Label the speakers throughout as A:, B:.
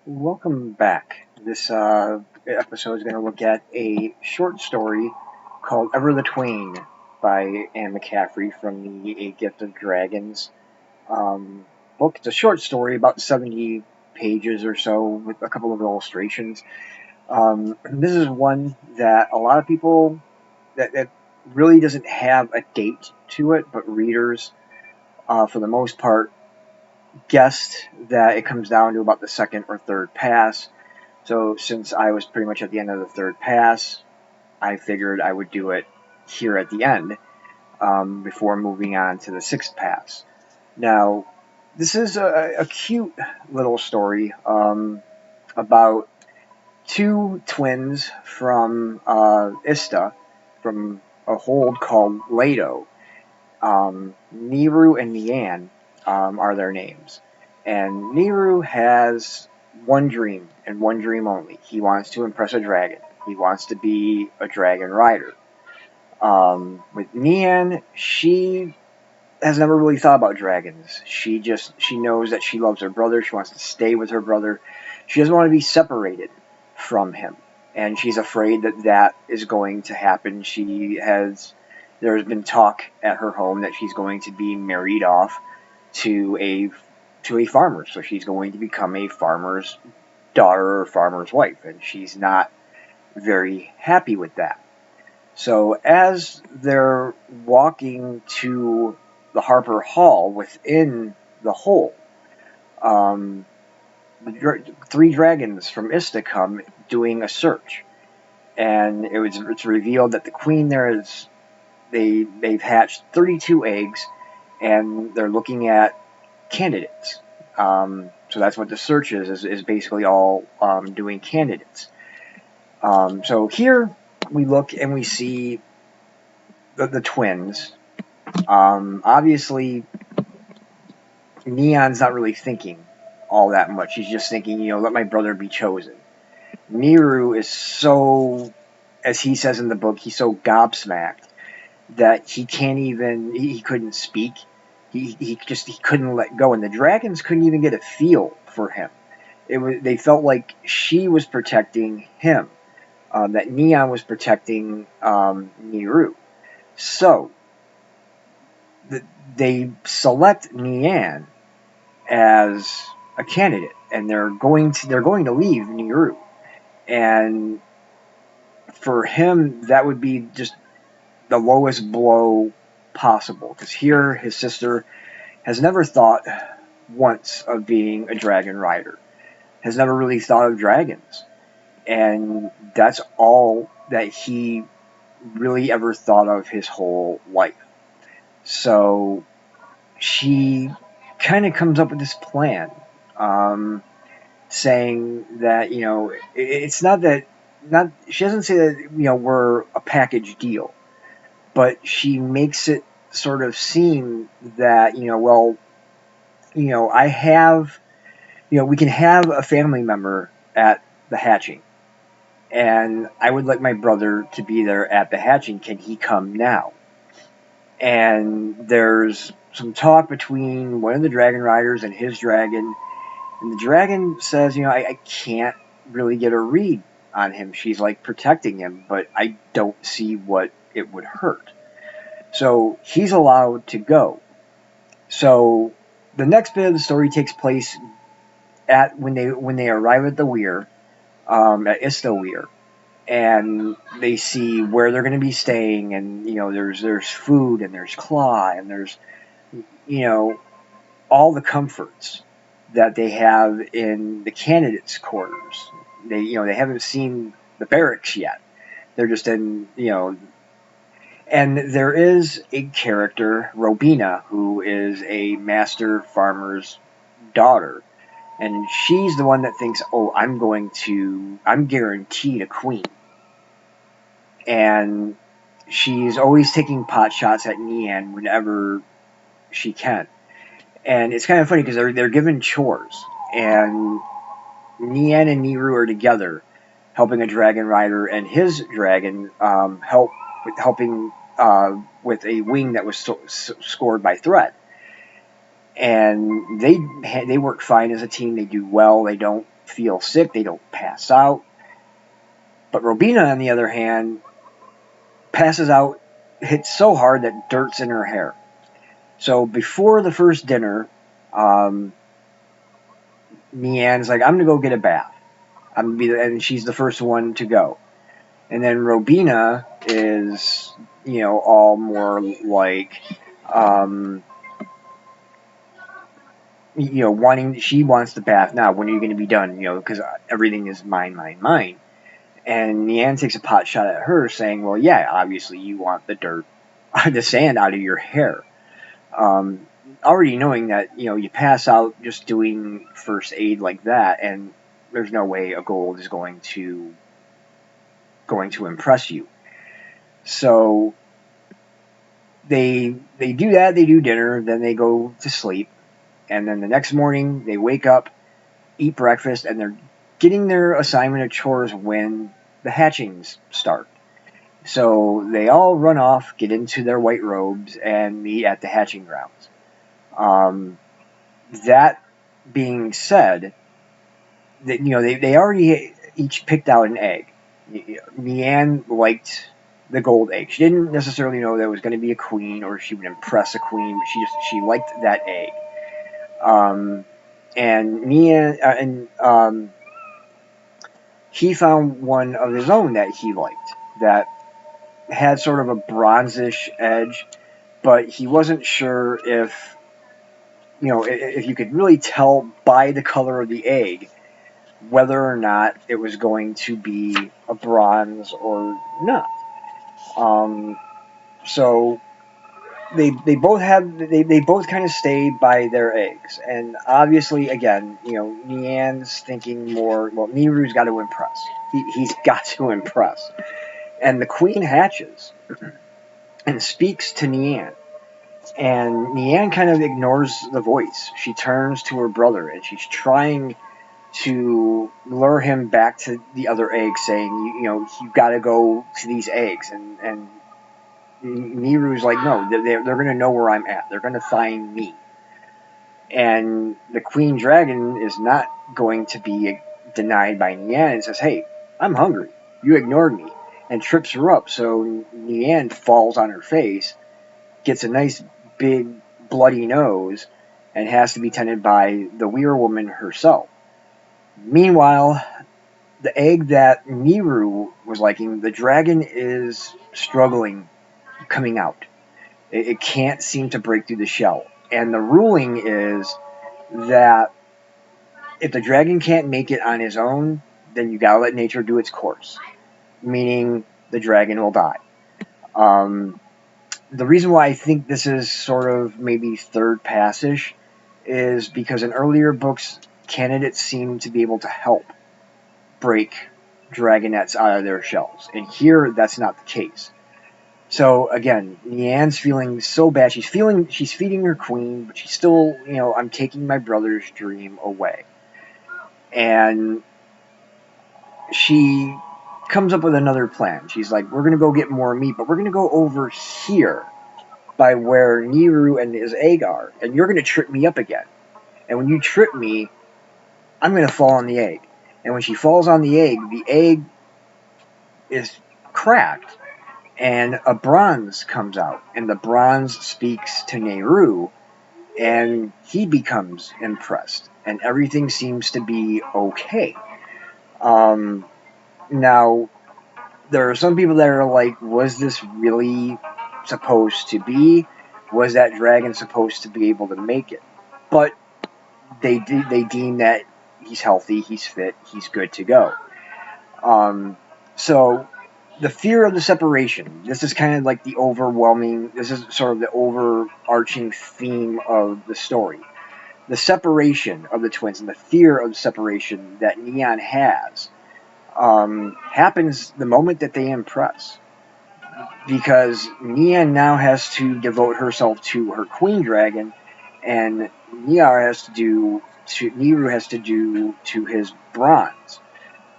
A: Welcome back. This episode is going to look at a short story called Ever the Twain by Anne McCaffrey from the A Gift of Dragons um, book. It's a short story, about 70 pages or so, with a couple of illustrations. This is one that a lot of people, that really doesn't have a date to it, but readers, for the most part, guessed that it comes down to about the second or third pass. So since I was pretty much at the end of the third pass, I figured I would do it here at the end before moving on to the sixth pass. Now, this is a cute little story about two twins from Ista, from a hold called Leto. Niru and Nian are their names. And Niru has one dream, and one dream only. He wants to impress a dragon. He wants to be a dragon rider. With Nian, she has never really thought about dragons. She knows that she loves her brother. She wants to stay with her brother. She doesn't want to be separated from him, and she's afraid that that is going to happen. There's been talk at her home that she's going to be married off to a farmer, so she's going to become a farmer's daughter or farmer's wife, and she's not very happy with that. So as they're walking to the Harper Hall within the hole, um, three dragons from Ista come doing a search, and it's revealed that the queen there is they've hatched 32 eggs, and they're looking at candidates. So that's what the search is basically all doing candidates. So here we look and we see the twins. Obviously, Neon's not really thinking all that much. He's just thinking, let my brother be chosen. Niru is so, as he says in the book, he's so gobsmacked that he couldn't speak. He couldn't let go, and the dragons couldn't even get a feel for him. They felt like she was protecting him, that Neon was protecting Niru. So they select Nian as a candidate, and they're going to leave Niru, and for him that would be just the lowest blow possible, because here his sister has never thought once of being a dragon rider, has never really thought of dragons, and that's all that he really ever thought of his whole life. So she kind of comes up with this plan, saying that it's not that not she doesn't say that we're a package deal, but she makes it sort of seem that I have we can have a family member at the hatching, and I would like my brother to be there at the hatching. Can he come now? And there's some talk between one of the dragon riders and his dragon, and the dragon says, I can't really get a read on him. She's like protecting him, but I don't see what it would hurt. So he's allowed to go. So the next bit of the story takes place at when they arrive at the weir, at Ista Weir, and they see where they're going to be staying, and there's food, and there's claw, and there's all the comforts that they have in the candidates' quarters. They haven't seen the barracks yet. They're just in and there is a character, Robina, who is a master farmer's daughter, and she's the one that thinks, oh, I'm guaranteed a queen. And she's always taking pot shots at Nian whenever she can. And it's kind of funny because they're given chores, and Nian and Niru are together helping a dragon rider and his dragon helping with a wing that was scored by threat. And they work fine as a team. They do well. They don't feel sick, they don't pass out. But Robina, on the other hand, passes out, hits so hard that dirt's in her hair. So before the first dinner, Neanne's like, I'm gonna go get a bath. And she's the first one to go. And then Robina is, all more like, um, she wants the bath now. When are you going to be done? Because everything is mine, mine, mine. And Neanne takes a pot shot at her, saying, well, yeah, obviously you want the dirt, the sand out of your hair. Already knowing that, you pass out just doing first aid like that, and there's no way a gold is going to impress you. So they do that, they do dinner, then they go to sleep, and then the next morning they wake up, eat breakfast, and they're getting their assignment of chores when the hatchings start. So they all run off, get into their white robes, and meet at the hatching grounds. That being said, that they already each picked out an egg. Neanne liked the gold egg. She didn't necessarily know that it was going to be a queen or she would impress a queen, but she liked that egg. And Neanne he found one of his own that he liked that had sort of a bronzish edge, but he wasn't sure if you could really tell by the color of the egg whether or not it was going to be a bronze or not. So they both kind of stay by their eggs, and obviously, again, Nian's thinking more. Well, Niru's got to impress. He's got to impress, and the queen hatches and speaks to Nian. And Nian kind of ignores the voice. She turns to her brother, and she's trying to lure him back to the other eggs, saying, you got to go to these eggs. And Niru's like, no, they're going to know where I'm at. They're going to find me. And the queen dragon is not going to be denied by Nian and says, hey, I'm hungry. You ignored me. And trips her up. So Nian falls on her face, gets a nice big bloody nose, and has to be tended by the Weir woman herself. Meanwhile, the egg that Niru was liking, the dragon is struggling coming out. It can't seem to break through the shell. And the ruling is that if the dragon can't make it on his own, then you gotta let nature do its course. Meaning the dragon will die. The reason why I think this is sort of maybe third passage is because in earlier books, candidates seem to be able to help break dragonets out of their shells. And here, that's not the case. So again, Nian's feeling so bad. She's feeding her queen, but she's still, I'm taking my brother's dream away. And she comes up with another plan. She's like, we're going to go get more meat, but we're going to go over here by where Niru and his egg are, and you're going to trip me up again. And when you trip me, I'm going to fall on the egg. And when she falls on the egg is cracked, and a bronze comes out, and the bronze speaks to Nehru, and he becomes impressed, and everything seems to be okay. Now, there are some people that are like, was this really supposed to be? Was that dragon supposed to be able to make it? But they deem that he's healthy, he's fit, he's good to go. So the fear of the separation. This is kind of like the overwhelming. This is sort of the overarching theme of the story. The separation of the twins and the fear of the separation that Neon has happens the moment that they impress. Because Neon now has to devote herself to her queen dragon, and Niru has to do to his bronze.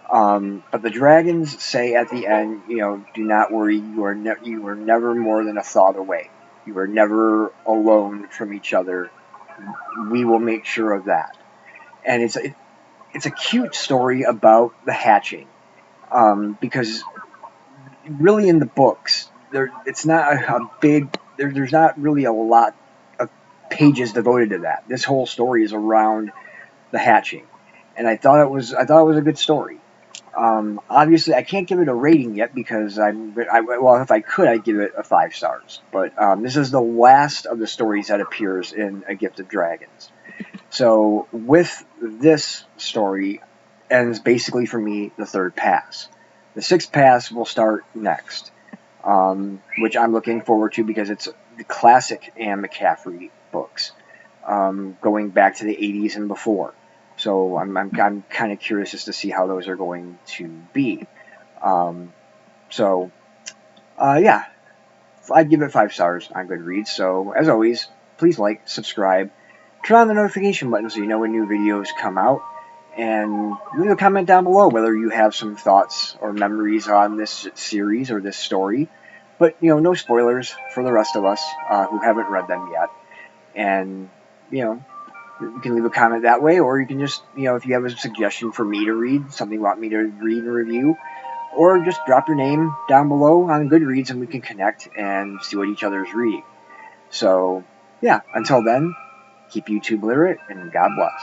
A: But the dragons say at the end, do not worry, you are never more than a thought away. You are never alone from each other. We will make sure of that. And it's a cute story about the hatching, because really in the books it's not a big there's not really a lot of pages devoted to that. This whole story is around the hatching, and I thought it was a good story. Obviously, I can't give it a rating yet because well, if I could, I'd give it a 5 stars. But this is the last of the stories that appears in A Gift of Dragons. So with this story, ends basically for me the third pass. The sixth pass will start next, which I'm looking forward to because it's the classic Anne McCaffrey books, going back to the 80s and before. So I'm kind of curious as to see how those are going to be. Um, so, yeah, I'd give it 5 stars on Goodreads. So, as always, please like, subscribe, turn on the notification button so you know when new videos come out, and leave a comment down below whether you have some thoughts or memories on this series or this story. But, no spoilers for the rest of us who haven't read them yet. And, you know, you can leave a comment that way, or you can just, if you have a suggestion for me to read, something you want me to read and review, or just drop your name down below on Goodreads and we can connect and see what each other's reading. So, yeah, until then, keep YouTube literate and God bless.